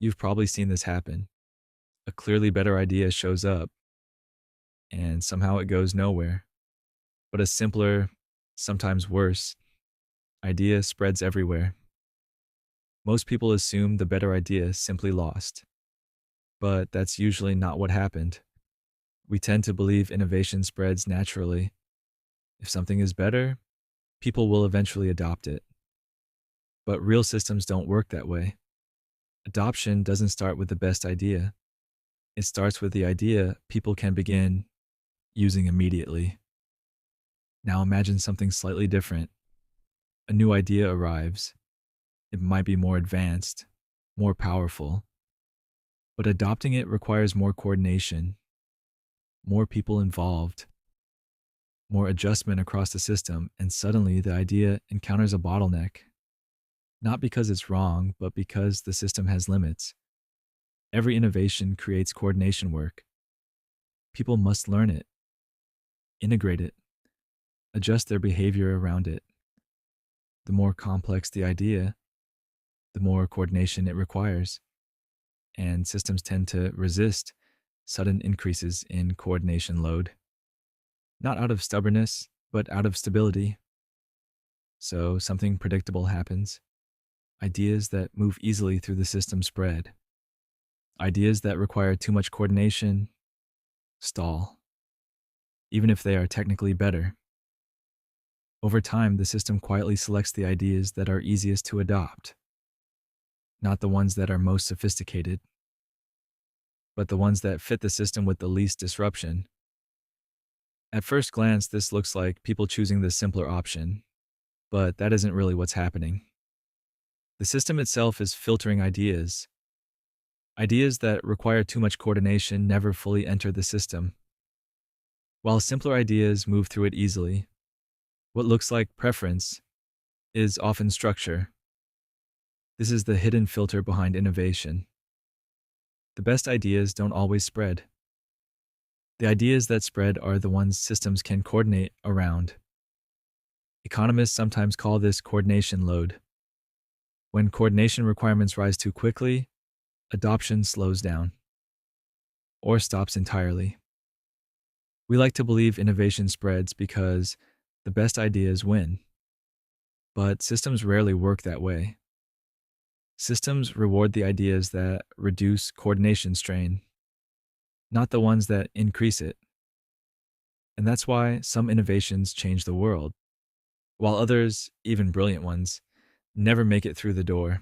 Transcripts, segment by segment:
You've probably seen this happen. A clearly better idea shows up, and somehow it goes nowhere. But a simpler, sometimes worse, idea spreads everywhere. Most people assume the better idea simply lost, but that's usually not what happened. We tend to believe innovation spreads naturally. If something is better, people will eventually adopt it. But real systems don't work that way. Adoption doesn't start with the best idea. It starts with the idea people can begin using immediately. Now imagine something slightly different. A new idea arrives. It might be more advanced, more powerful, but adopting it requires more coordination, more people involved, more adjustment across the system, and suddenly the idea encounters a bottleneck. Not because it's wrong, but because the system has limits. Every innovation creates coordination work. People must learn it, integrate it, adjust their behavior around it. The more complex the idea, the more coordination it requires. And systems tend to resist sudden increases in coordination load, not out of stubbornness, but out of stability. So something predictable happens. Ideas that move easily through the system spread. Ideas that require too much coordination stall, even if they are technically better. Over time, the system quietly selects the ideas that are easiest to adopt, not the ones that are most sophisticated, but the ones that fit the system with the least disruption. At first glance, this looks like people choosing the simpler option, but that isn't really what's happening. The system itself is filtering ideas. Ideas that require too much coordination never fully enter the system, while simpler ideas move through it easily. What looks like preference is often structure. This is the hidden filter behind innovation. The best ideas don't always spread. The ideas that spread are the ones systems can coordinate around. Economists sometimes call this coordination load. When coordination requirements rise too quickly, adoption slows down or stops entirely. We like to believe innovation spreads because the best ideas win, but systems rarely work that way. Systems reward the ideas that reduce coordination strain, not the ones that increase it. And that's why some innovations change the world, while others, even brilliant ones, never make it through the door.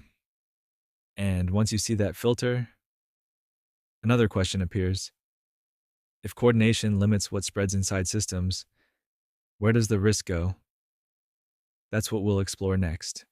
And once you see that filter, another question appears. If coordination limits what spreads inside systems, where does the risk go? That's what we'll explore next.